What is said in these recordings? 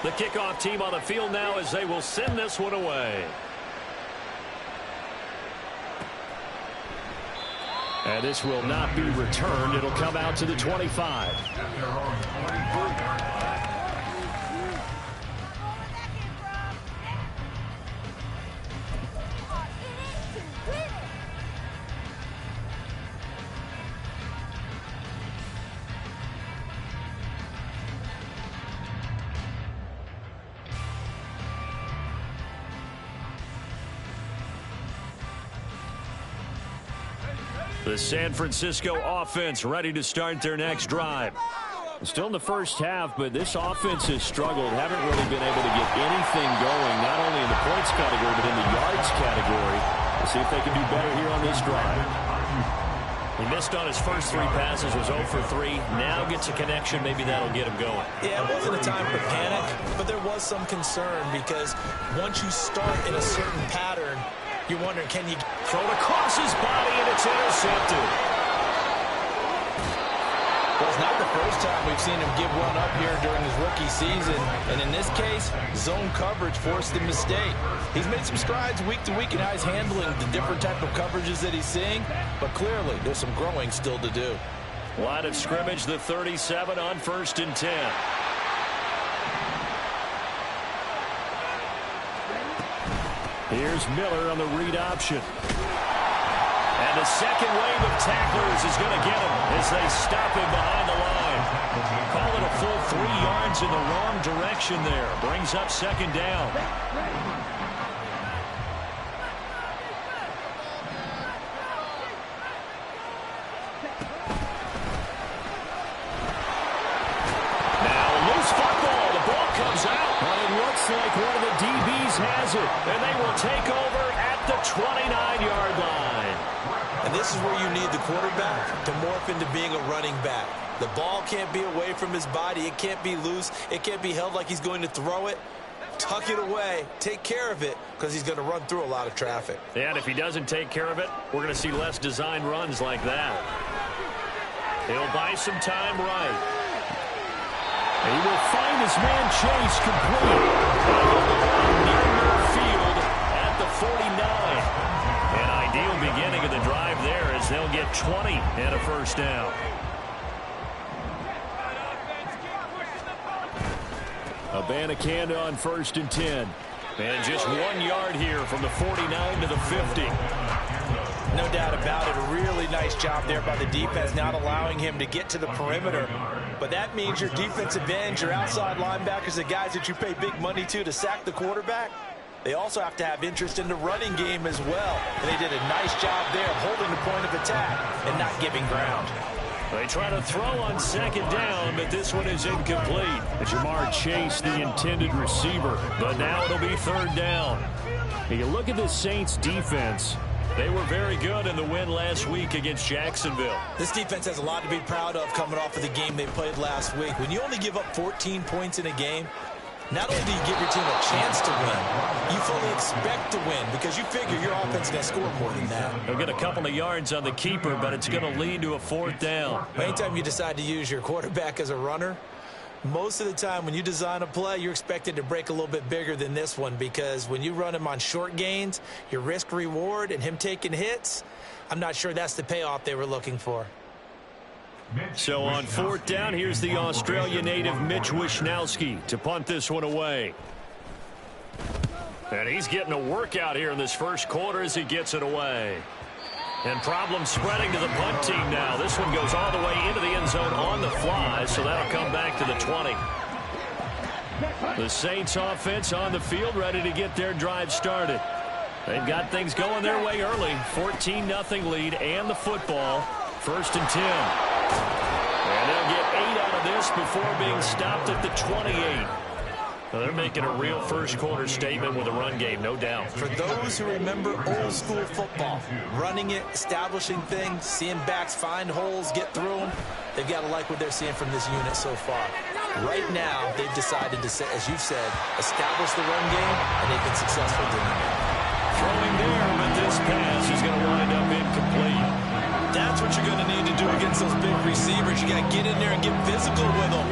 The kickoff team on the field now as they will send this one away. And this will not be returned. It'll come out to the 25. The San Francisco offense ready to start their next drive. Still in the first half, but this offense has struggled. Haven't really been able to get anything going, not only in the points category, but in the yards category. We'll see if they can do better here on this drive. He missed on his first 3 passes, was 0 for 3. Now gets a connection. Maybe that'll get him going. Yeah, it wasn't a time for panic, but there was some concern because once you start in a certain pattern, you're wondering, can you throw it across his body, and it's intercepted. Well, it's not the first time we've seen him give one up here during his rookie season. And in this case, zone coverage forced the mistake. He's made some strides week to week in how he's handling the different type of coverages that he's seeing. But clearly, there's some growing still to do. Line of scrimmage, the 37 on 1st and 10. Here's Miller on the read option. And the second wave of tacklers is going to get him as they stop him behind the line. Call it a full 3 yards in the wrong direction there. Brings up 2nd down. Now loose football. The ball comes out. And it looks like one of the DBs has it. And they will take over at the 29-yard line. And this is where you need the quarterback to morph into being a running back. The ball can't be away from his body. It can't be loose. It can't be held like he's going to throw it. Tuck it away. Take care of it because he's going to run through a lot of traffic. And if he doesn't take care of it, we're going to see less design runs like that. He'll buy some time right. He will find his man Chase complete. Near field at the 49. An ideal beginning of the drive there as they'll get 20 and a 1st down. Abanikanda on 1st and 10. And just 1 yard here from the 49 to the 50. No doubt about it. A really nice job there by the defense, not allowing him to get to the perimeter. But that means your defensive ends, your outside linebackers, the guys that you pay big money to sack the quarterback, they also have to have interest in the running game as well. And they did a nice job there of holding the point of attack and not giving ground. They try to throw on 2nd down, but this one is incomplete. Jamar Chase, the intended receiver, but now it'll be 3rd down. If you look at the Saints defense, they were very good in the win last week against Jacksonville. This defense has a lot to be proud of coming off of the game they played last week. When you only give up 14 points in a game, not only do you give your team a chance to win, you fully expect to win because you figure your offense is going to score more than that. They'll get a couple of yards on the keeper, but it's going to lead to a 4th down. Anytime you decide to use your quarterback as a runner, most of the time when you design a play, you're expected to break a little bit bigger than this one because when you run him on short gains, your risk-reward and him taking hits, I'm not sure that's the payoff they were looking for. So on 4th down, here's the Australia native Mitch Wishnowsky to punt this one away. And he's getting a workout here in this 1st quarter as he gets it away. And problem spreading to the punt team now. This one goes all the way into the end zone on the fly, so that'll come back to the 20. The Saints offense on the field ready to get their drive started. They've got things going their way early. 14-0 lead and the football. 1st and 10. And they'll get 8 out of this before being stopped at the 28. Well, they're making a real 1st quarter statement with a run game, no doubt. For those who remember old school football, running it, establishing things, seeing backs find holes, get through them, they've got to like what they're seeing from this unit so far. Right now, they've decided to, as you've said, establish the run game, and they've been successful doing it. Throwing there, but this pass is going to wind up incomplete. That's what you're going to need to do against those big receivers. You got to get in there and get physical with them.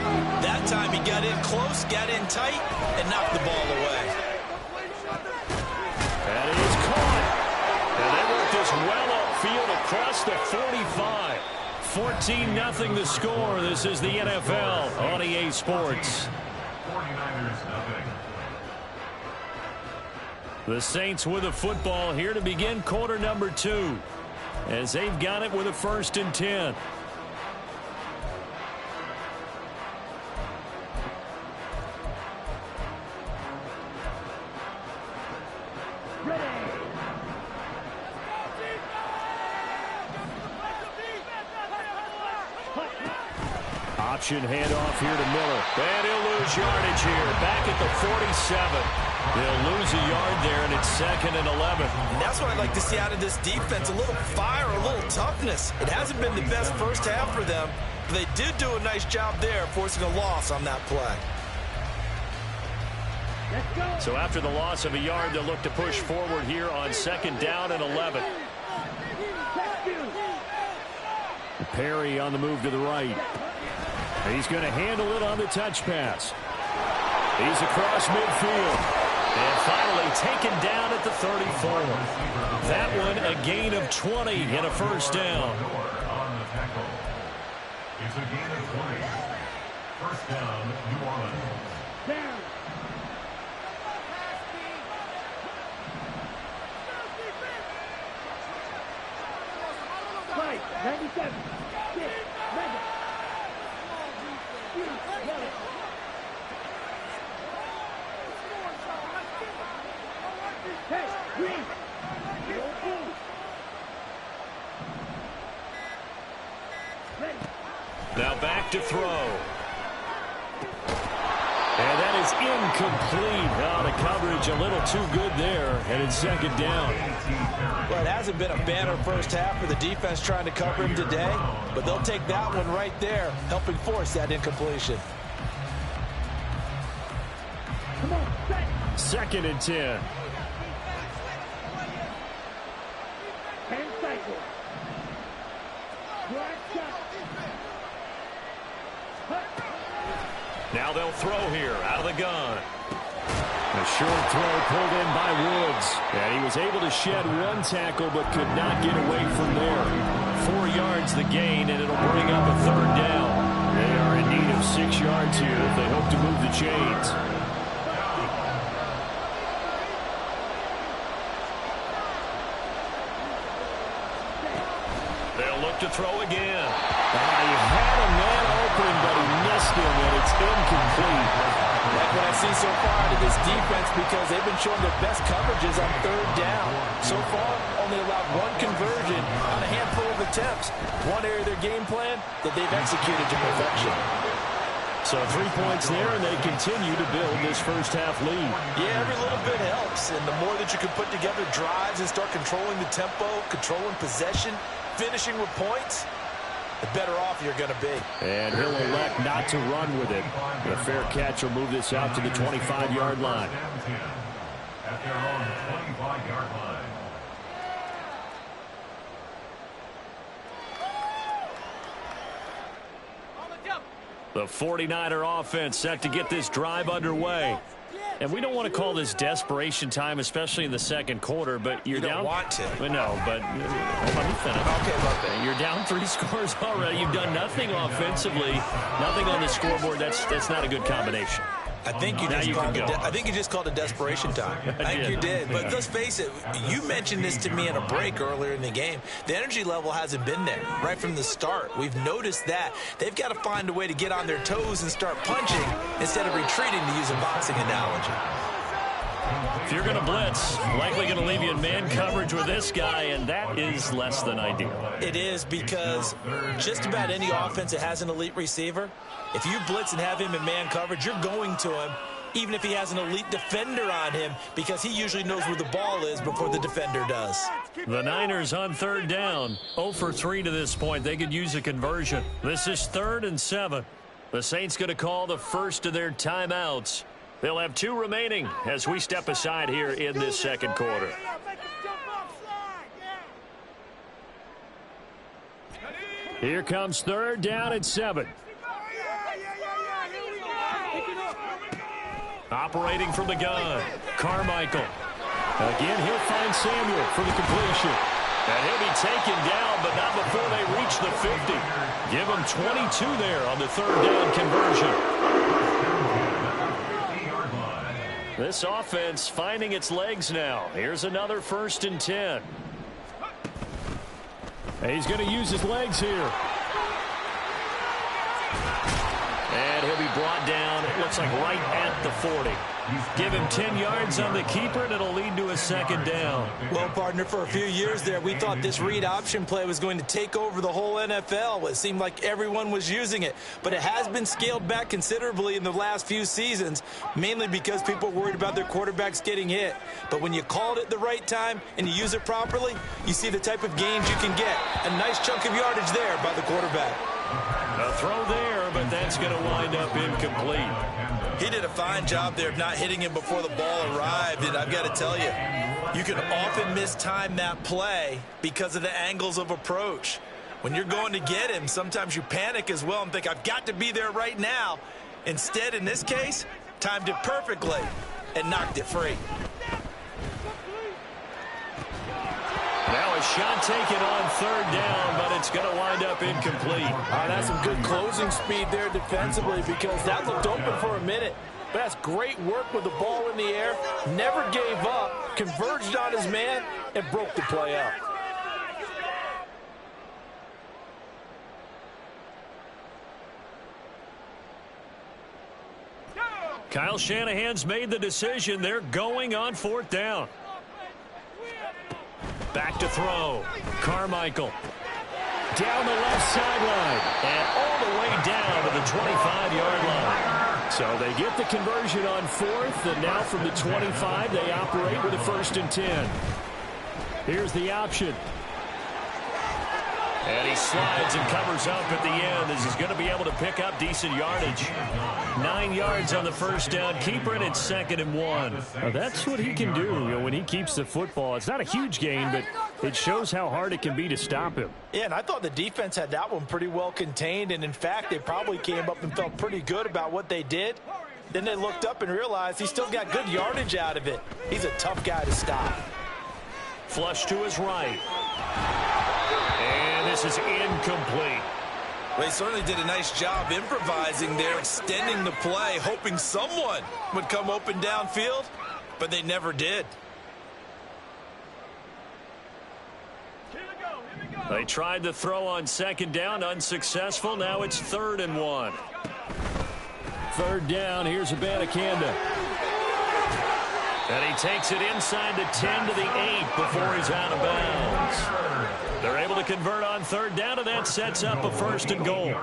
That time he got in close, got in tight, and knocked the ball away. And it is caught. And they work this well upfield across the 45. 14-0 the score. This is the NFL on EA Sports. The Saints with the football here to begin quarter number 2. As they've got it with a 1st and 10. Option handoff here to Miller. And he'll lose yardage here. Back at the 47. They'll lose a yard there, and it's 2nd and 11. And that's what I'd like to see out of this defense. A little fire, a little toughness. It hasn't been the best first half for them, but they did do a nice job there, forcing a loss on that play. So after the loss of a yard, they'll look to push forward here on 2nd down and 11. Perry on the move to the right. He's going to handle it on the touch pass. He's across midfield. And finally taken down at the 34. That one a gain of 20 and a 1st down. It's a gain of 20. 1st down, New Orleans. Right, 97. Now back to throw. And that is incomplete. Out of coverage, a little too good there, and it's 2nd down. Well, it hasn't been a banner first half for the defense trying to cover him today, but they'll take that one right there, helping force that incompletion. 2nd and 10. Now they'll throw here out of the gun. A short throw pulled in by Woods. And he was able to shed one tackle but could not get away from there. 4 yards the gain, and it'll bring up a 3rd down. They are in need of 6 yards here if they hope to move the chains. They'll look to throw again. He had a man open, but he missed him, and it's incomplete. Like what I've seen so far out of this defense, because they've been showing their best coverages on 3rd down. So far, only allowed 1 conversion on a handful of attempts. One area of their game plan that they've executed to perfection. So 3 points there, and they continue to build this first half lead. Yeah, every little bit helps, and the more that you can put together drives and start controlling the tempo, controlling possession, finishing with points, the better off you're going to be. And he'll elect not to run with it. The fair catch will move this out to the 25-yard line. At their own 25-yard line. The 49er offense set to get this drive underway. And we don't want to call this desperation time, especially in the 2nd quarter, but you're down. You don't want to. No, but let me finish. Okay. You're down 3 scores already. You've done nothing offensively, nothing on the scoreboard. That's not a good combination. I think you just called it desperation time. I think you did. But let's face it, you mentioned this to me in a break earlier in the game. The energy level hasn't been there right from the start. We've noticed that. They've got to find a way to get on their toes and start punching instead of retreating, to use a boxing analogy. If you're going to blitz, likely going to leave you in man coverage with this guy, and that is less than ideal. It is, because just about any offense that has an elite receiver, if you blitz and have him in man coverage, you're going to him, even if he has an elite defender on him, because he usually knows where the ball is before the defender does. The Niners on 3rd down, 0 for 3 to this point. They could use a conversion. This is 3rd and 7. The Saints going to call the first of their timeouts. They'll have 2 remaining as we step aside here in this 2nd quarter. Here comes 3rd down and 7. Operating from the gun, Carmichael. Again, he'll find Samuel for the completion. And he'll be taken down, but not before they reach the 50. Give him 22 there on the third down conversion. This offense finding its legs now. Here's another 1st and 10. And he's going to use his legs here. And he'll be brought down, it looks like right at the 40. Give him 10 yards on the keeper, and it'll lead to a 2nd down. Well, partner, for a few years there, we thought this read option play was going to take over the whole NFL. It seemed like everyone was using it. But it has been scaled back considerably in the last few seasons, mainly because people are worried about their quarterbacks getting hit. But when you call it at the right time and you use it properly, you see the type of gains you can get. A nice chunk of yardage there by the quarterback. A throw there, but that's going to wind up incomplete. He did a fine job there of not hitting him before the ball arrived, and I've got to tell you, you can often mistime that play because of the angles of approach. When you're going to get him, sometimes you panic as well and think, I've got to be there right now. Instead, in this case, timed it perfectly and knocked it free. Now a shot taken on 3rd down, but it's going to wind up incomplete. That's some good closing speed there defensively, because that looked open for a minute. But that's great work with the ball in the air. Never gave up, converged on his man, and broke the play up. Kyle Shanahan's made the decision. They're going on 4th down. Back to throw. Carmichael. Down the left sideline. And all the way down to the 25-yard line. So they get the conversion on 4th. And now from the 25, they operate with a 1st and 10. Here's the option. And he slides and covers up at the end as he's going to be able to pick up decent yardage. 9 yards on the 1st down. Keeper, and it's 2nd and 1. Now that's what he can do, when he keeps the football. It's not a huge gain, but it shows how hard it can be to stop him. Yeah, and I thought the defense had that one pretty well contained. And, in fact, they probably came up and felt pretty good about what they did. Then they looked up and realized he still got good yardage out of it. He's a tough guy to stop. Flush to his right. And this is incomplete. Well, he certainly did a nice job improvising there, extending the play, hoping someone would come open downfield, but they never did. They tried the throw on 2nd down, unsuccessful. Now it's 3rd and 1. 3rd down, here's Abanikanda. And he takes it inside the 10 to the 8 before he's out of bounds. They're able to convert on 3rd down, and that sets up a 1st and goal.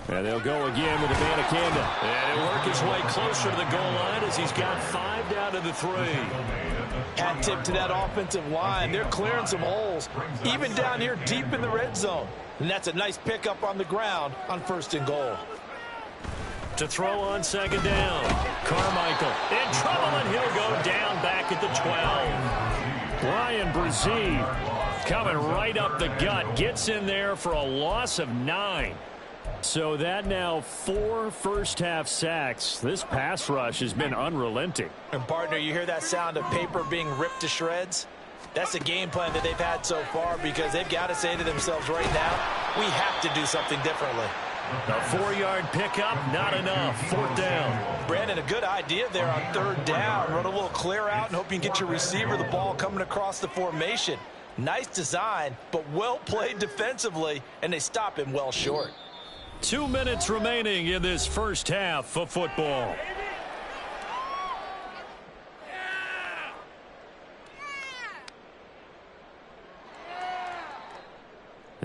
And they'll go again with Abanikanda. And he'll work his way closer to the goal line as he's got 5 down to the 3. Hat tip to that offensive line. They're clearing some holes, even down here deep in the red zone. And that's a nice pickup on the ground on 1st and goal. To throw on 2nd down. Carmichael in trouble, and he'll go down back at the 12. Bryan Bresee coming right up the gut. Gets in there for a loss of 9. So that now 4 first-half sacks. This pass rush has been unrelenting. And, partner, you hear that sound of paper being ripped to shreds? That's a game plan that they've had so far, because they've got to say to themselves right now, we have to do something differently. A 4-yard pickup, not enough. 4th down. Brandon, a good idea there on 3rd down. Run a little clear out and hope you can get your receiver the ball coming across the formation. Nice design, but well played defensively, and they stop him well short. 2 minutes remaining in this first half of football.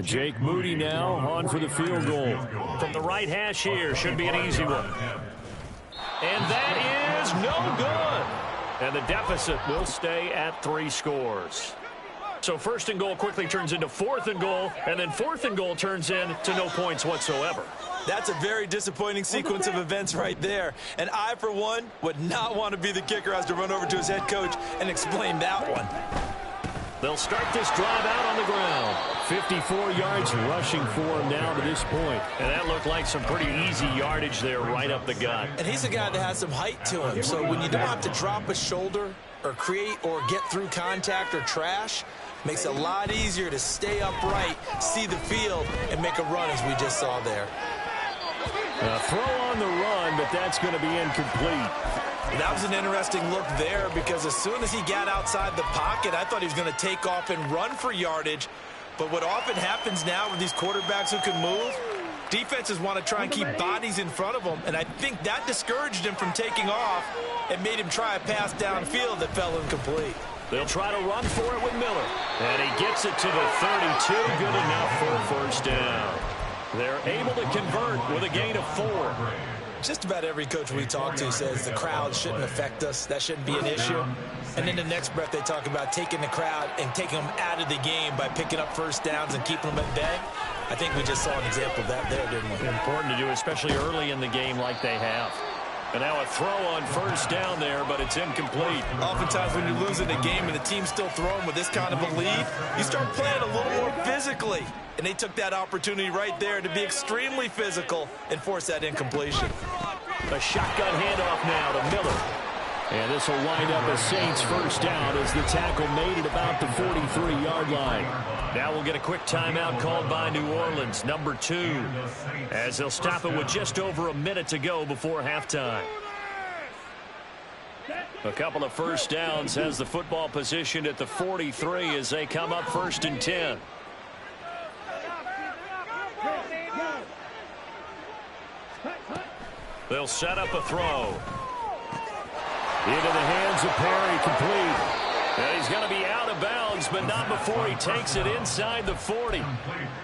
Jake Moody now on for the field goal. From the right hash here, should be an easy one. And that is no good. And the deficit will stay at 3 scores. So 1st and goal quickly turns into 4th and goal, and then 4th and goal turns into no points whatsoever. That's a very disappointing sequence of events right there. And I, for one, would not want to be the kicker who has to run over to his head coach and explain that one. They'll start this drive out on the ground. 54 yards rushing for him now to this point. And that looked like some pretty easy yardage there right up the gut. And he's a guy that has some height to him. So when you don't have to drop a shoulder or create or get through contact or trash, makes it a lot easier to stay upright, see the field, and make a run as we just saw there. A throw on the run, but that's going to be incomplete. That was an interesting look there because as soon as he got outside the pocket, I thought he was going to take off and run for yardage. But what often happens now with these quarterbacks who can move, defenses want to try and keep bodies in front of them, and I think that discouraged him from taking off and made him try a pass downfield that fell incomplete. They'll try to run for it with Miller. And he gets it to the 32. Good enough for a first down. They're able to convert with a gain of 4. Just about every coach we talk to says the crowd shouldn't affect us. That shouldn't be an issue. And in the next breath, they talk about taking the crowd and taking them out of the game by picking up first downs and keeping them at bay. I think we just saw an example of that there, didn't we? Important to do, especially early in the game like they have. And now a throw on first down there, but it's incomplete. Oftentimes when you lose in a game and the team's still throwing with this kind of a lead, you start playing a little more physically. And they took that opportunity right there to be extremely physical and force that incompletion. A shotgun handoff now to Miller. And this will wind up a Saints first down as the tackle made at about the 43-yard line. Now we'll get a quick timeout called by New Orleans, number 2, as they'll stop it with just over a minute to go before halftime. A couple of first downs has the football positioned at the 43 as they come up 1st and 10. They'll set up a throw. Into the hands of Perry, complete. And he's going to be out of bounds, but not before he takes it inside the 40.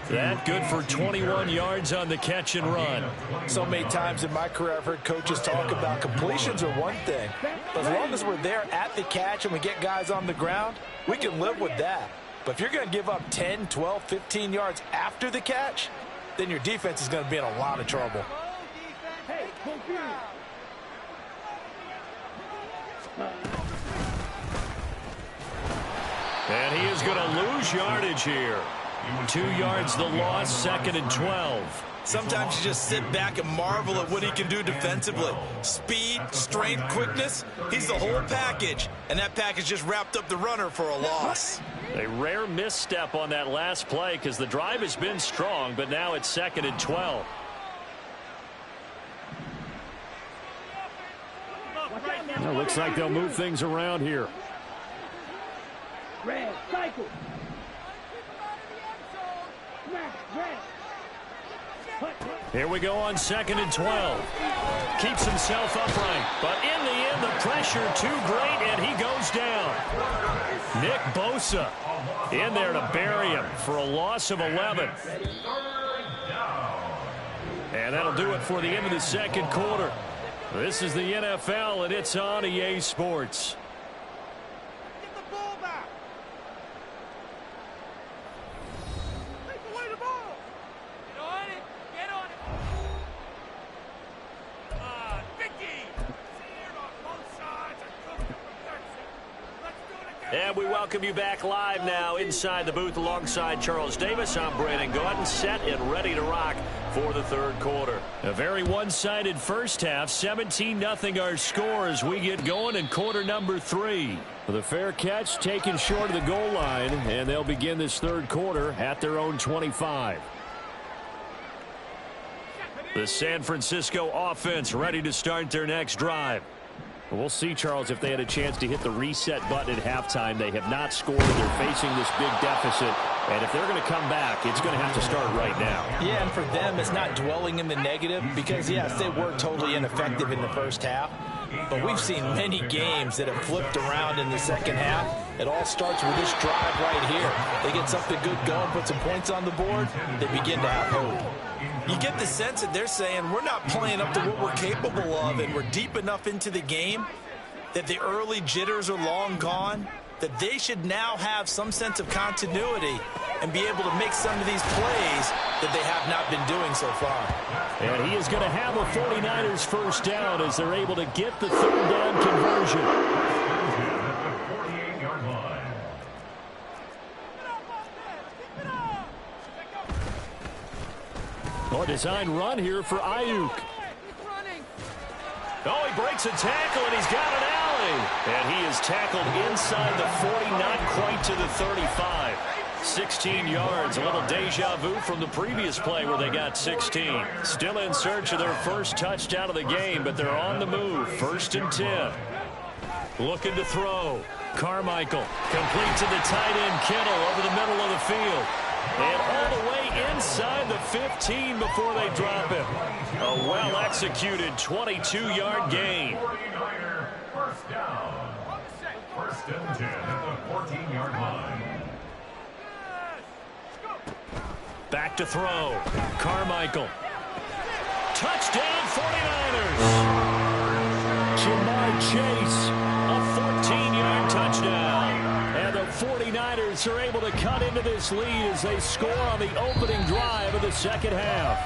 That good for 21 yards on the catch and run. So many times in my career, I've heard coaches talk about completions are one thing. But as long as we're there at the catch and we get guys on the ground, we can live with that. But if you're going to give up 10, 12, 15 yards after the catch, then your defense is going to be in a lot of trouble. And he is going to lose yardage here. 2 yards the loss, 2nd and 12. Sometimes you just sit back and marvel at what he can do defensively. Speed, strength, quickness, he's the whole package. And that package just wrapped up the runner for a loss. A rare misstep on that last play because the drive has been strong, but now it's 2nd and 12. Well, looks like they'll move things around here. Red, cycle. Here we go on 2nd and 12. Keeps himself upright, but in the end, the pressure too great, and he goes down. Nick Bosa in there to bury him for a loss of 11. And that'll do it for the end of the 2nd quarter. This is the NFL, and it's on EA Sports. Get the ball back. Take away the ball. Get on it. Get on it. Vicky. Here on both sides. Let's do it again. And we welcome you back live now inside the booth alongside Charles Davis. I'm Brandon Gaudin, set and ready to rock for the 3rd quarter. A very one-sided first half, 17-0 our score as we get going in quarter number 3. The fair catch taken short of the goal line, and they'll begin this 3rd quarter at their own 25. The San Francisco offense ready to start their next drive. We'll see, Charles, if they had a chance to hit the reset button at halftime. They have not scored. They're facing this big deficit. And if they're going to come back, it's going to have to start right now. Yeah, and for them, it's not dwelling in the negative because, yes, they were totally ineffective in the first half. But we've seen many games that have flipped around in the second half. It all starts with this drive right here. They get something good going, put some points on the board, they begin to have hope. You get the sense that they're saying we're not playing up to what we're capable of, and we're deep enough into the game that the early jitters are long gone, that they should now have some sense of continuity and be able to make some of these plays that they have not been doing so far. And he is going to have a 49ers first down as they're able to get the 3rd down conversion. Oh, a design run here for Ayuk. Oh, he breaks a tackle, and he's got an alley. And he is tackled inside the 40, not quite to the 35. 16 yards, a little deja vu from the previous play where they got 16. Still in search of their first touchdown of the game, but they're on the move. 1st and 10. Looking to throw. Carmichael complete to the tight end Kittle over the middle of the field. And all the way inside the 15 before they drop him. A well-executed 22-yard gain. 49er first down. 1st and 10 at the 14-yard line. Back to throw. Carmichael. Touchdown 49ers. Jamar Chase. A 14-yard touchdown. And the 49ers are able to cut into this lead as they score on the opening drive of the second half.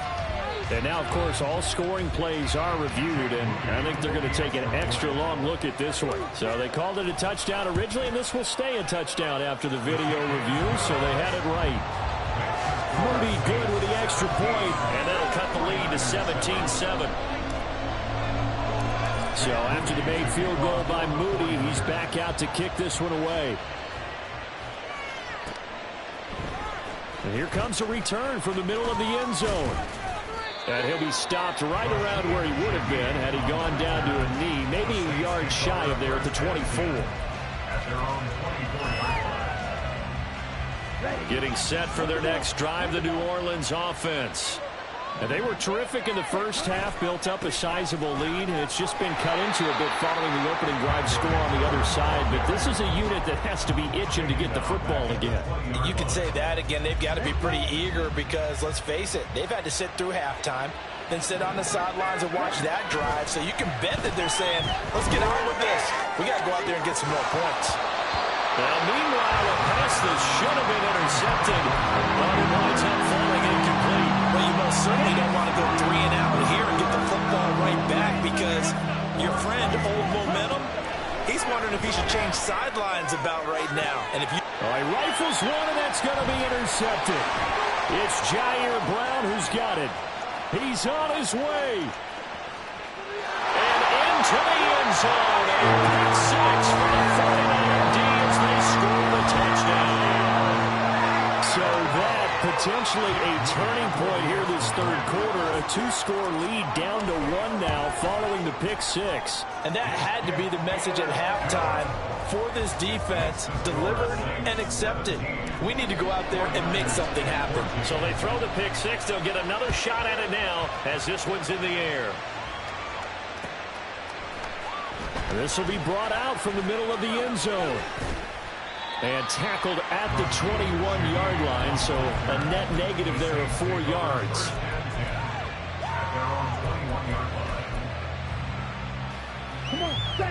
And now, of course, all scoring plays are reviewed, and I think they're going to take an extra long look at this one. So they called it a touchdown originally, and this will stay a touchdown after the video review, so they had it right. Moody good with the extra point, and that'll cut the lead to 17-7. So after the made field goal by Moody, he's back out to kick this one away. And here comes a return from the middle of the end zone. And he'll be stopped right around where he would have been had he gone down to a knee, maybe a yard shy of there at the 24. At their own 24-yard line. Getting set for their next drive, the New Orleans offense. And they were terrific in the first half, built up a sizable lead, and it's just been cut into a bit following the opening drive score on the other side. But this is a unit that has to be itching to get the football again. You could say that again. They've got to be pretty eager because, let's face it, they've had to sit through halftime, then sit on the sidelines and watch that drive. So you can bet that they're saying, let's get on with this. We got to go out there and get some more points. Now, meanwhile, a pass that should have been intercepted, but it winds up falling incomplete. Well, you most certainly don't want to go 3 and out here and get the football right back because your friend, Old Momentum, he's wondering if he should change sidelines about right now. And if you... All right, rifles one, and that's going to be intercepted. It's Jair Brown who's got it. He's on his way. And into the end zone. And pick six for the 49er D as they score the touchdown. So that potentially a turning point here this third quarter. A 2-score lead down to 1 now following the pick six. And that had to be the message at halftime for this defense, delivered and accepted. We need to go out there and make something happen. So they throw the pick six. They'll get another shot at it now as this one's in the air. This will be brought out from the middle of the end zone. And tackled at the 21-yard line, so a net negative there of 4 yards.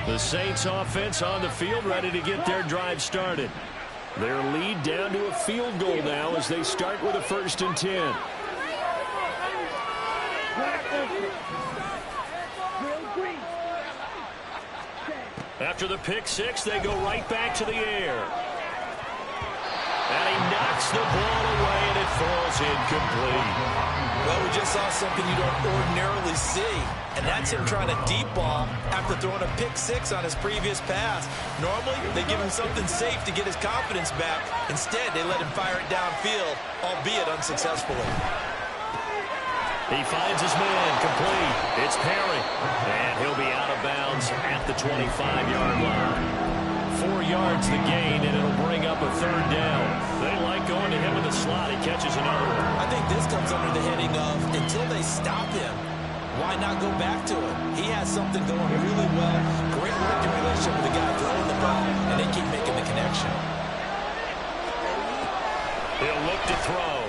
The Saints offense on the field ready to get their drive started. Their lead down to a field goal now as they start with a 1st and 10. After the pick six, they go right back to the air. And he knocks the ball away, and it falls incomplete. Well, we just saw something you don't ordinarily see, and that's him trying to deep ball after throwing a pick six on his previous pass. Normally, they give him something safe to get his confidence back. Instead, they let him fire it downfield, albeit unsuccessfully. He finds his man, complete. It's Perry, and he'll be out of bounds at the 25-yard line. 4 yards the gain, and it'll bring up a 3rd down. They like going to him in the slot. He catches another one. I think this comes under the heading of until they stop him, why not go back to it? He has something going really well. Great working relationship with the guy throwing the ball, and they keep making the connection. He'll look to throw.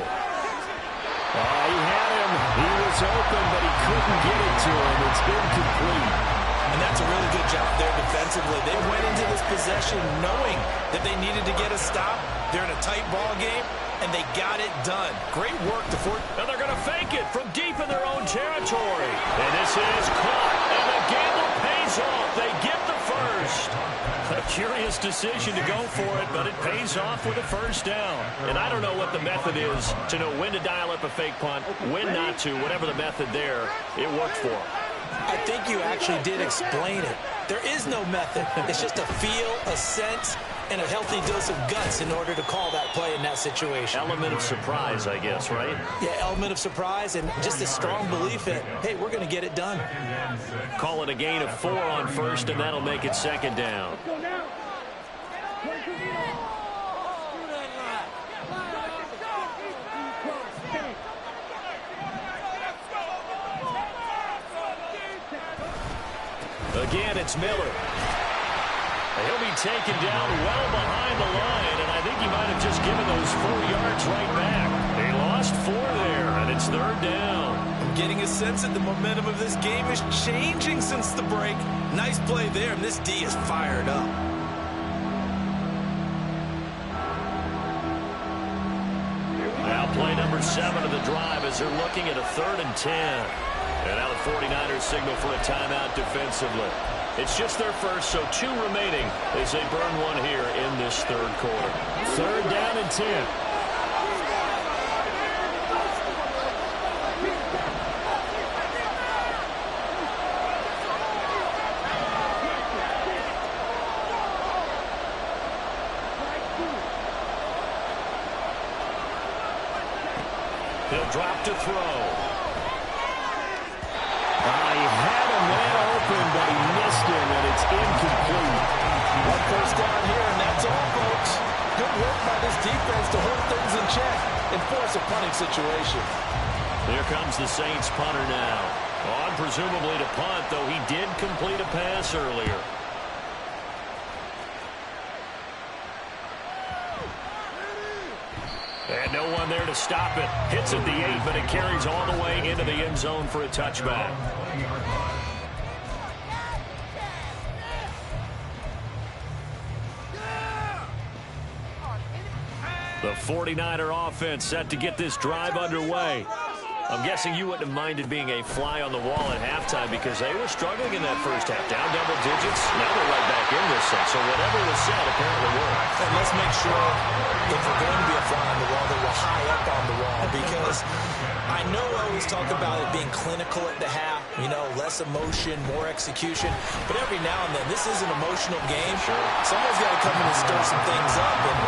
He had him. He was open, but he couldn't get it to him. It's incomplete. And that's a really good job there defensively. They went into this possession knowing that they needed to get a stop. They're in a tight ball game, and they got it done. Great work to Fort. And they're going to fake it from deep in their own territory. And this is caught, and the gamble pays off. They get the first. A curious decision to go for it, but it pays off with a first down. And I don't know what the method is to know when to dial up a fake punt, when not to. Whatever the method there, it worked for him. I think you actually did explain it. There is no method. It's just a feel, a sense, and a healthy dose of guts in order to call that play in that situation. Element of surprise, I guess, right? Yeah, element of surprise and just a strong belief that, hey, we're going to get it done. Call it a gain of 4 on first, and that'll make it second down. Again, it's Miller. He'll be taken down well behind the line, and I think he might have just given those 4 yards right back. They lost 4 there, and it's third down. I'm getting a sense that the momentum of this game is changing since the break. Nice play there, and this D is fired up. Now play number 7 of the drive as they're looking at a 3rd and 10. And now the 49ers signal for a timeout defensively. It's just their first, so 2 remaining as they burn 1 here in this third quarter. 3rd down and 10. He'll drop to throw. He had a man open, but he missed him, and it's incomplete. 1 first down here, and that's all, folks. Good work by this defense to hold things in check and force a punting situation. Here comes the Saints punter now. On presumably to punt, though he did complete a pass earlier. And no one there to stop it. Hits at the 8, but it carries all the way into the end zone for a touchback. The 49er offense set to get this drive underway. I'm guessing you wouldn't have minded being a fly on the wall at halftime because they were struggling in that first half. Down double digits. Now they're right back in this thing. So whatever was said apparently worked. And let's make sure if we're going to be a fly on the wall that we're high up on the wall, because I know I always talk about it being clinical at the half, you know, less emotion, more execution. But every now and then, this is an emotional game. Sure. Someone's got to come in and stir some things up. And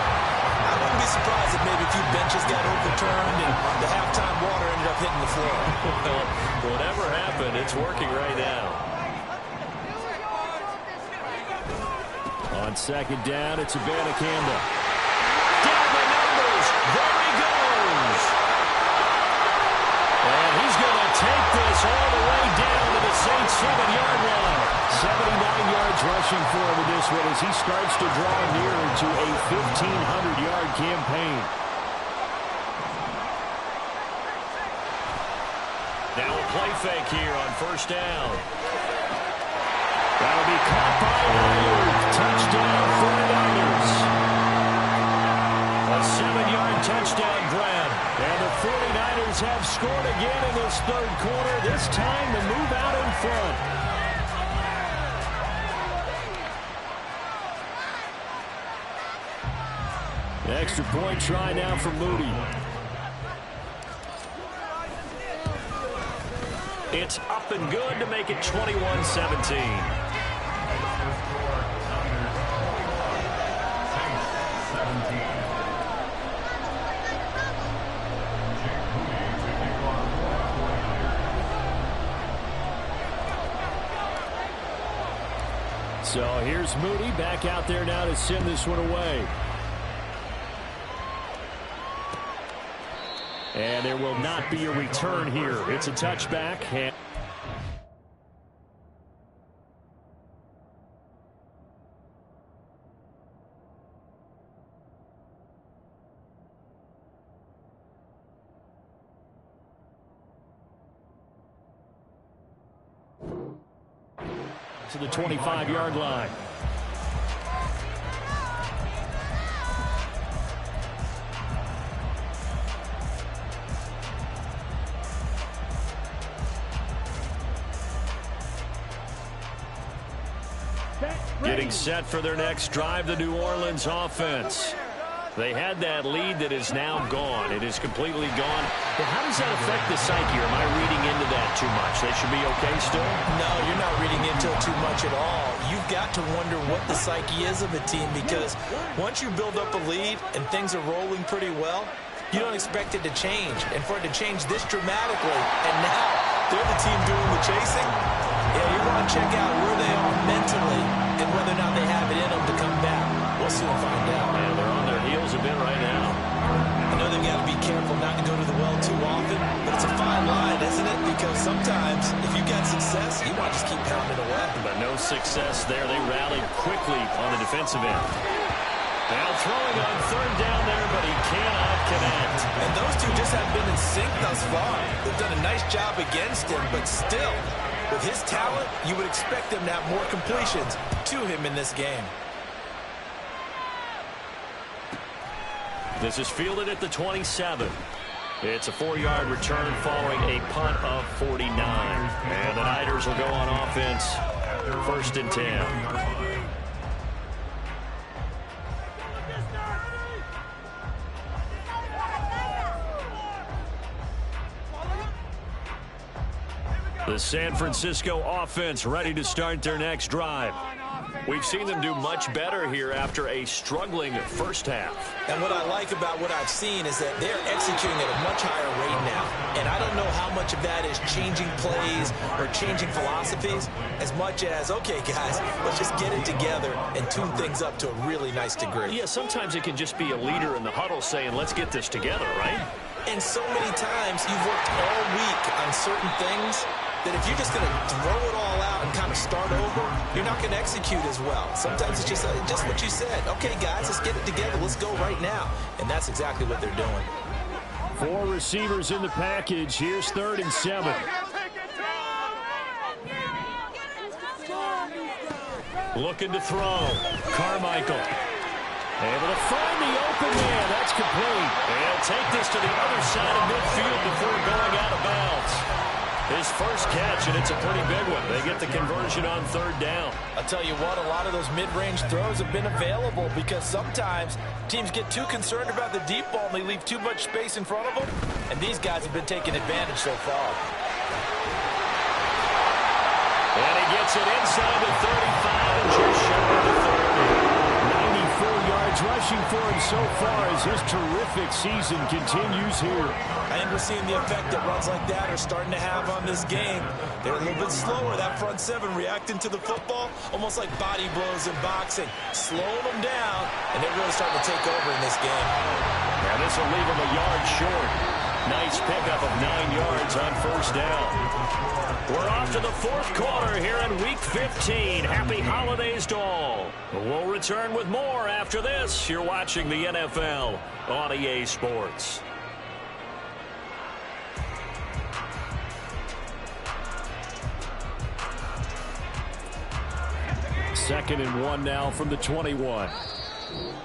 I wouldn't be surprised if maybe a few benches got overturned and the halftime water ended up hitting the floor. Well, whatever happened, it's working right now. On second down, it's Abanikanda. Down the numbers. There he goes. And he's going to take this all the way down to the Saints' 7-yard line. 79 yards rushing for him in this one as he starts to draw nearer to a 1,500-yard campaign. Now a play fake here on first down. That'll be caught by Ayuk. Touchdown 49ers. A 7-yard touchdown grab. And the 49ers have scored again in this third quarter. This time to move out in front. Extra point try now for Moody. It's up and good to make it 21-17. So here's Moody back out there now to send this one away. And there will not be a return here. It's a touchback. And to the 25-yard line. Getting set for their next drive, the New Orleans offense. They had that lead that is now gone. It is completely gone. But how does that affect the psyche? Or am I reading into that too much? They should be okay still? No, you're not reading into it too much at all. You've got to wonder what the psyche is of a team, because once you build up a lead and things are rolling pretty well, you don't expect it to change. And for it to change this dramatically, and now they're the team doing the chasing, yeah, you want to check out where they are mentally and whether or not they have it in them to come back. We'll soon find out. Yeah, they're on their heels a bit right now. I know they've got to be careful not to go to the well too often, but it's a fine line, isn't it? Because sometimes, if you got success, you want to just keep pounding away. But no success there. They rallied quickly on the defensive end. Now throwing on third down there, but he cannot connect. And those two just have been in sync thus far. They've done a nice job against him, but still, with his talent, you would expect them to have more completions to him in this game. This is fielded at the 27. It's a 4-yard return following a punt of 49. And the Niners will go on offense, 1st and 10. The San Francisco offense ready to start their next drive. We've seen them do much better here after a struggling first half. And what I like about what I've seen is that they're executing at a much higher rate now. And I don't know how much of that is changing plays or changing philosophies as much as, okay, guys, let's just get it together and tune things up to a really nice degree. Yeah, sometimes it can just be a leader in the huddle saying, let's get this together, right? And so many times you've worked all week on certain things that if you're just going to throw it all out and kind of start over, you're not going to execute as well. Sometimes it's just what you said. Okay, guys, let's get it together. Let's go right now. And that's exactly what they're doing. 4 receivers in the package. Here's 3rd and 7. Looking to throw. Carmichael. Able to find the open man. That's complete. They'll take this to the other side of midfield before going out of bounds. His first catch, and it's a pretty big one. They get the conversion on 3rd down. I'll tell you what, a lot of those mid-range throws have been available because sometimes teams get too concerned about the deep ball and they leave too much space in front of them, and these guys have been taking advantage so far. And he gets it inside the 35 and just shy of the 30. 94 yards rushing for him so far as his terrific season continues here. And we're seeing the effect that runs like that are starting to have on this game. They're a little bit slower, that front 7 reacting to the football, almost like body blows in boxing, slowing them down, and they're really starting to take over in this game. Now this will leave them a yard short. Nice pickup of 9 yards on 1st down. We're off to the 4th quarter here in Week 15. Happy holidays to all. We'll return with more after this. You're watching the NFL on EA Sports. Second and 1 now from the 21.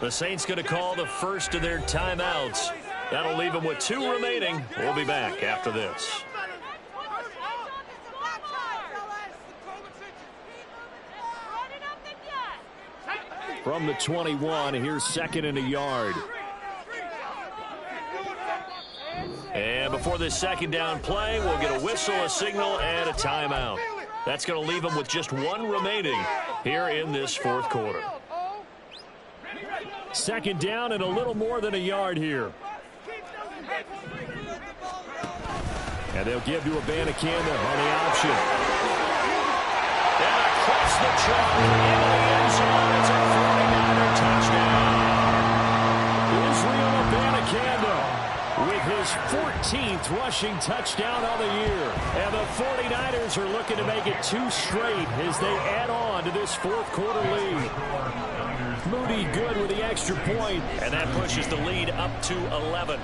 The Saints going to call the first of their timeouts. That'll leave them with 2 remaining. We'll be back after this. From the 21, here's 2nd and a yard. And before this 2nd down play, we'll get a whistle, a signal, and a timeout. That's going to leave them with just 1 remaining here in this 4th quarter. 2nd down and a little more than a yard here. And they'll give to Abanikanda on the option. And across the chalk into the end zone. It's a 49er touchdown. Israel Abanikanda with his 14th rushing touchdown on the year. And the 49ers are looking to make it 2 straight as they add on to this 4th quarter lead. Moody good with the extra point, and that pushes the lead up to 11.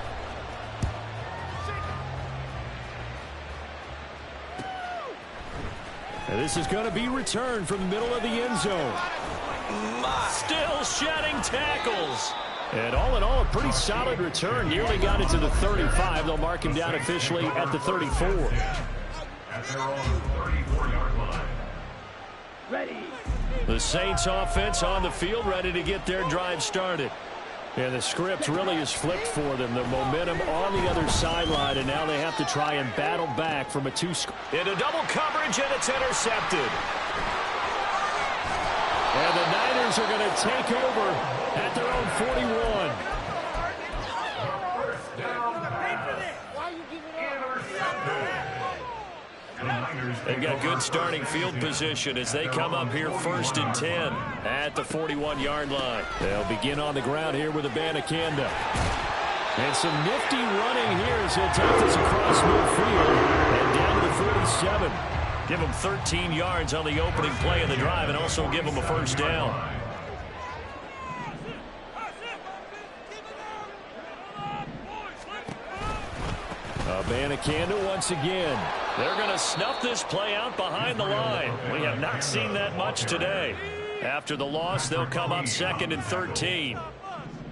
And this is going to be returned from the middle of the end zone. Still shedding tackles. And all in all, a pretty solid return. Nearly got it to the 35. They'll mark him down officially at the 34. At their own 34-yard line. The Saints offense on the field, ready to get their drive started. And the script really is flipped for them. The momentum on the other sideline, and now they have to try and battle back from a two-score. Into double coverage, and it's intercepted. And the Niners are going to take over at their own 41. First down pass. Intercepted. They've got good starting field position as they come up here 1st and 10 at the 41-yard line. They'll begin on the ground here with Abanikanda. And some nifty running here as he'll take this across midfield and down to the 47. Give them 13 yards on the opening play of the drive and also give them a first down. Abanikanda once again. They're going to snuff this play out behind the line. We have not seen that much today. After the loss, they'll come up 2nd and 13.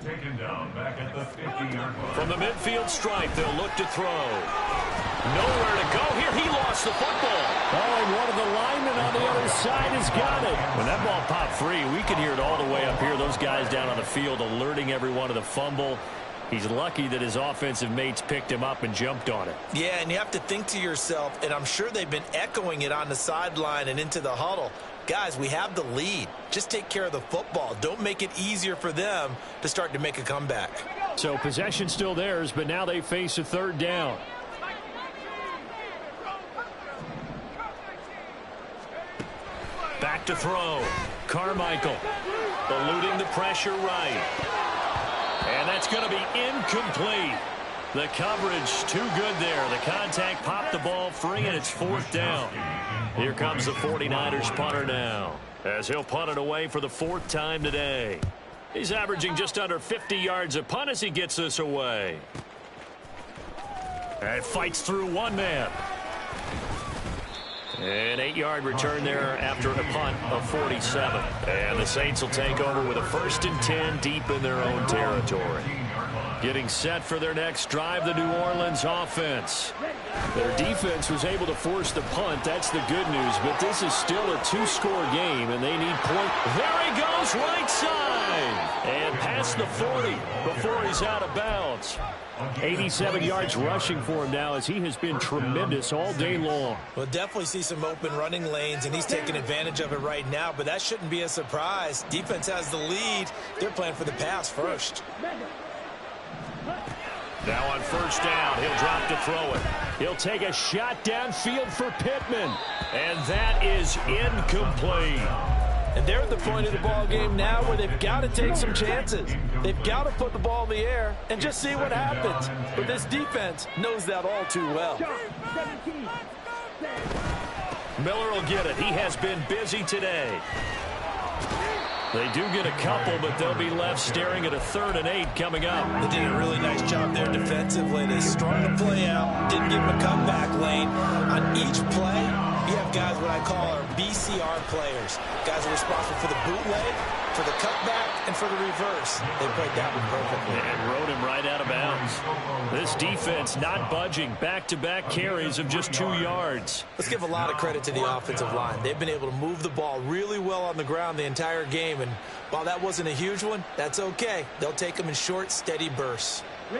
Taken down back at the 50-yard line. From the midfield stripe, they'll look to throw. Nowhere to go here. He lost the football. Oh, and one of the linemen on the other side has got it. When that ball popped free, we could hear it all the way up here. Those guys down on the field alerting everyone of the fumble. He's lucky that his offensive mates picked him up and jumped on it. Yeah, and you have to think to yourself, and I'm sure they've been echoing it on the sideline and into the huddle. Guys, we have the lead. Just take care of the football. Don't make it easier for them to start to make a comeback. So possession still theirs, but now they face a 3rd down. Back to throw. Carmichael eluding the pressure right. And that's going to be incomplete. The coverage too good there. The contact popped the ball free, and it's 4th down. Here comes the 49ers punter now, as he'll punt it away for the 4th time today. He's averaging just under 50 yards a punt as he gets this away. And fights through one man. An 8-yard return there after a punt of 47. And the Saints will take over with a 1st and 10 deep in their own territory. Getting set for their next drive, the New Orleans offense. Their defense was able to force the punt. That's the good news. But this is still a 2-score game, and they need point. There he goes, right side. And past the 40 before he's out of bounds. 87 yards rushing for him now as he has been tremendous all day long. We'll definitely see some open running lanes, and he's taking advantage of it right now, but that shouldn't be a surprise. Defense has the lead. They're playing for the pass first. Now on 1st down, he'll drop to throw it. He'll take a shot downfield for Pittman. And that is incomplete. And they're at the point of the ball game now where they've got to take some chances. They've got to put the ball in the air and just see what happens. But this defense knows that all too well. Miller will get it. He has been busy today. They do get a couple, but they'll be left staring at a 3rd and 8 coming up. They did a really nice job there defensively. They strung the play out, didn't give him a comeback lane. On each play, you have guys what I call our BCR players. Guys are responsible for the bootleg, for the cutback, and for the reverse. They played that one perfectly. And rode him right out of bounds. This defense not budging. Back-to-back carries of just 2 yards. Let's give a lot of credit to the offensive line. They've been able to move the ball really well on the ground the entire game. And while that wasn't a huge one, that's okay. They'll take them in short, steady bursts. All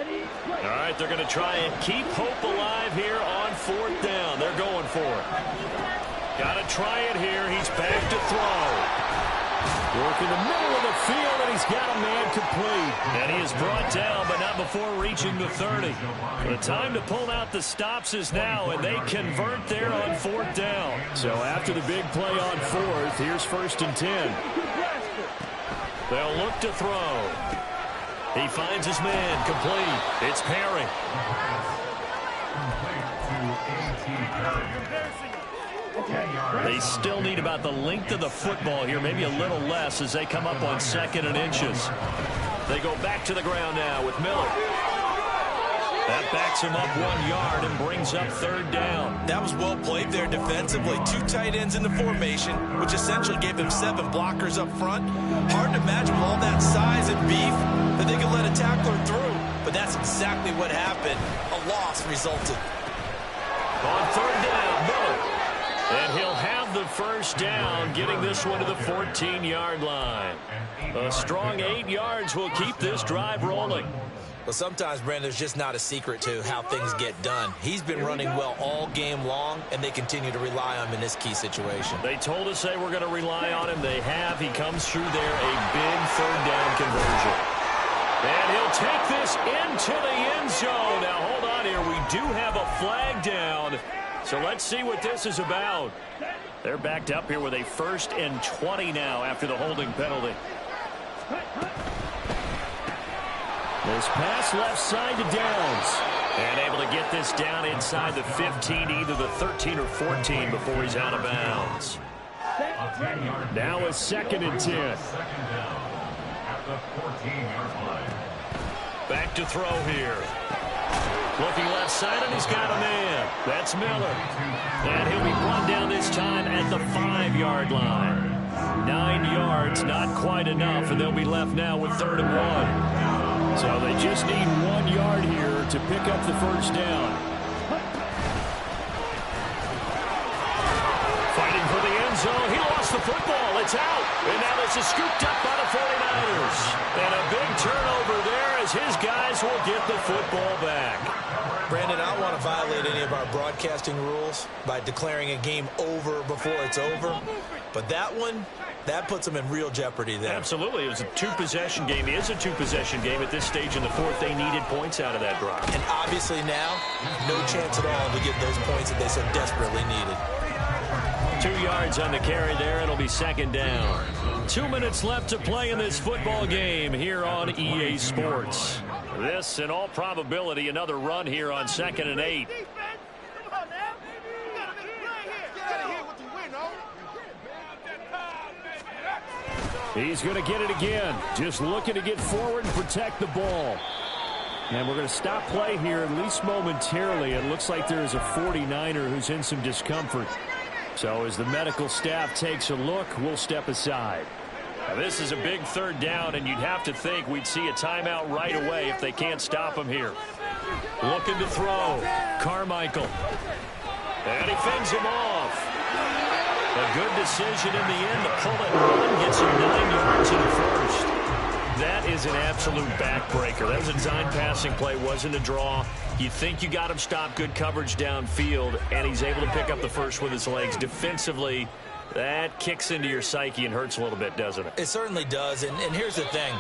right, they're going to try and keep hope alive here on 4th down. They're going for it. Got to try it here. He's back to throw. Work in the middle of the field, and he's got a man complete. And he is brought down, but not before reaching the 30. The time to pull out the stops is now, and they convert there on 4th down. So after the big play on 4th, here's 1st and 10. They'll look to throw. He finds his man, complete. It's Perry. They still need about the length of the football here, maybe a little less as they come up on 2nd and inches. They go back to the ground now with Miller. That backs him up 1 yard and brings up 3rd down. That was well played there defensively. 2 tight ends in the formation, which essentially gave them 7 blockers up front. Hard to imagine with all that size and beef that they could let a tackler through. But that's exactly what happened. A loss resulted. On 3rd down, Miller. And he'll have the first down, getting this one to the 14-yard line. A strong 8 yards will keep this drive rolling. Well, sometimes, Brandon, there's just not a secret to how things get done. He's been running well all game long, and they continue to rely on him in this key situation. They told us they were going to rely on him. They have. He comes through there, a big third down conversion. And he'll take this into the end zone. Now, hold on here. We do have a flag down. So let's see what this is about. They're backed up here with a 1st and 20 now after the holding penalty. This pass left side to Downs. And able to get this down inside the 15, either the 13 or 14 before he's out of bounds. Now a 2nd and 10. At the 14-yard line. Back to throw here. Looking left side, and he's got a man. That's Miller. And he'll be run down this time at the 5-yard line. 9 yards, not quite enough, and they'll be left now with 3rd and 1. So they just need 1 yard here to pick up the first down. Fighting for the end zone. He lost the football. It's out. And now this is scooped up by the 49ers. And a big turnover there as his guys will get the football back. Brandon, I don't want to violate any of our broadcasting rules by declaring a game over before it's over. But that one, that puts them in real jeopardy there. Absolutely. It was a 2-possession game. It is a 2-possession game at this stage in the 4th. They needed points out of that drive. And obviously now, no chance at all to get those points that they so desperately needed. 2 yards on the carry there. It'll be 2nd down. 2 minutes left to play in this football game here on EA Sports. This, in all probability, another run here on 2nd and 8. He's going to get it again. Just looking to get forward and protect the ball. And we're going to stop play here, at least momentarily. It looks like there's a 49er who's in some discomfort. So as the medical staff takes a look, we'll step aside. Now, this is a big 3rd down, and you'd have to think we'd see a timeout right away if they can't stop him here. Looking to throw. Carmichael. And he fends him off. A good decision in the end to pull it and run. Gets him 9 yards in the first. That is an absolute backbreaker. That was a design passing play. Wasn't a draw. You think you got him stopped. Good coverage downfield. And he's able to pick up the first with his legs. Defensively, that kicks into your psyche and hurts a little bit, doesn't it? It certainly does. And here's the thing.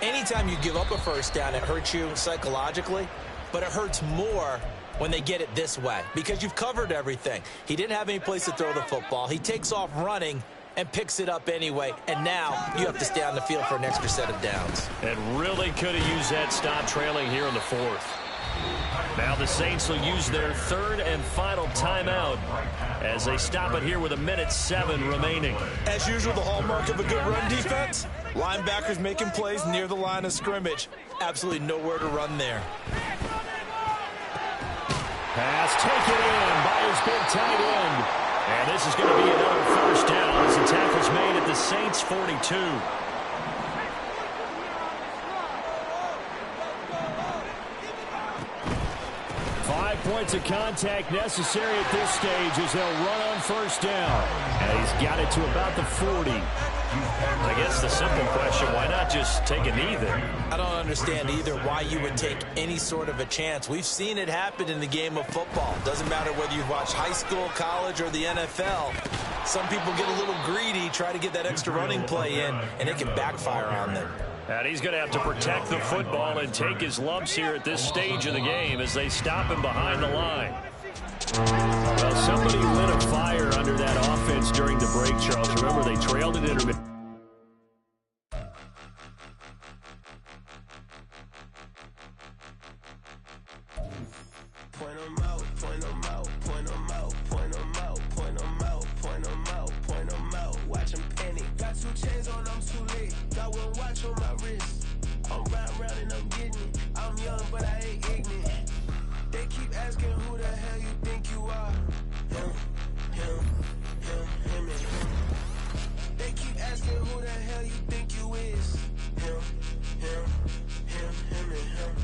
Anytime you give up a first down, it hurts you psychologically. But it hurts more when they get it this way, because you've covered everything. He didn't have any place to throw the football. He takes off running and picks it up anyway, and now you have to stay on the field for an extra set of downs. And really could have used that stop trailing here in the 4th. Now the Saints will use their 3rd and final timeout as they stop it here with 1:07 remaining. As usual, the hallmark of a good run defense, linebackers making plays near the line of scrimmage. Absolutely nowhere to run there. Pass taken in by his big tight end. And this is going to be another first down as the tackle's made at the Saints' 42. 5 points of contact necessary at this stage as they'll run on first down. And he's got it to about the 40. I guess the simple question, why not just take a knee there? I don't understand either why you would take any sort of a chance. We've seen it happen in the game of football. Doesn't matter whether you've watched high school, college, or the NFL. Some people get a little greedy, try to get that extra running play in, and it can backfire on them. And he's going to have to protect the football and take his lumps here at this stage of the game as they stop him behind the line. Well, somebody lit a fire under that offense during the break, Charles. Remember, they trailed at intermission. Point them out, point them out, point them out, point them out, point them out, point them out, point them out. Watch them panic. Got 2 chains on, I'm too late. Got 1 watch on my wrist. I'm round and I'm getting it. I'm young, but I ain't ignorant. They keep asking who the hell you think you are. Him, and him. They keep asking who the hell you think you is. Him, and him.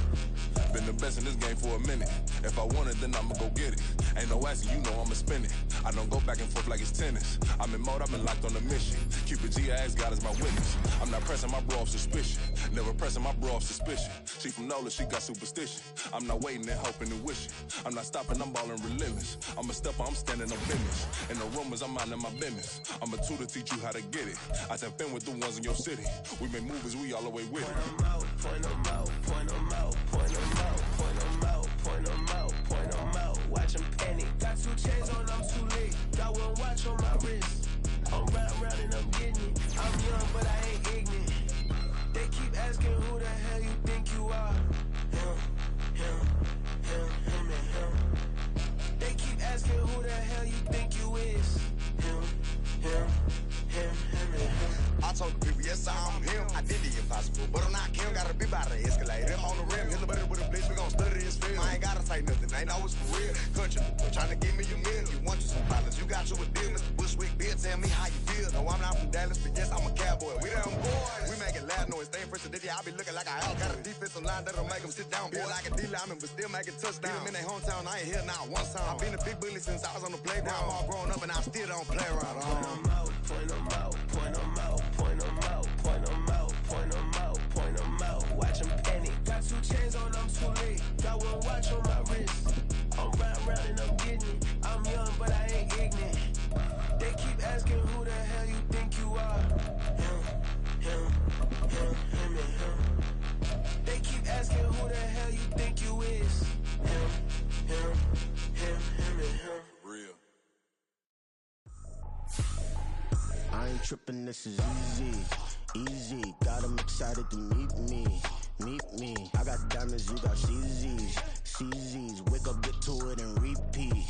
Been the best in this game for a minute. If I want it, then I'ma go get it. Ain't no asking, you know I'ma spend it. I don't go back and forth like it's tennis. I'm in mode, I've been locked on a mission. Keep it G, I ask God as my witness. I'm not pressing my bro off suspicion. Never pressing my bro off suspicion. She from NOLA, she got superstition. I'm not waiting and hoping and wishing. I'm not stopping, I'm balling relentless. I'm a stepper, I'm standing on business. In the rumors, I'm minding my business. I'm a tutor, teach you how to get it. I tap in with the ones in your city. We make movies, we all the way with it. Point them out, point them out, point them out, point them out, point them out, point them out, point them out. Watch them penny. Got 2 chains on, I'm too late. Got 1 watch on my wrist. I'm round and I'm getting it. I'm young, but I ain't ignorant. They keep asking who the hell you think you are. Him, and him. They keep asking who the hell you think you is. Him, and him. I told the people, yes, I'm him. I did the impossible, but I'm not him. Gotta be by the escalator. On the rim, hit the better with a blitz. We gon' study this film. I ain't gotta say nothing. Ain't always for real. Country, tryna give me your meal. You want you some violence. You got you a deal, Mr. Bushwick. Bill, tell me how you feel. No, I'm not from Dallas, but yes, I'm a cowboy. We them boys. We making loud noise. Staying fresh today. I be looking like I out. Got a defensive line that'll make them sit down. Feel like a D-lineman, but still making touchdowns. Beat them in their hometown. I ain't here now one time. I've been a big bully since I was on the playground. I'm all grown up and I still don't play around. Point them out, point them out, point them out, point them out, point them out, point them out, point them out. Watch them penny. Got 2 chains on, I'm too late. Got 1 watch on my wrist. I'm round and I'm getting it. I'm young, but I ain't ignorant. They keep asking who the hell you think you are. Him, and him. They keep asking who the hell you think you is. Him, and him. Real. I ain't tripping, this is easy. Got 'em excited to meet me. I got diamonds, you got CZs. Wake up, get to it and repeat.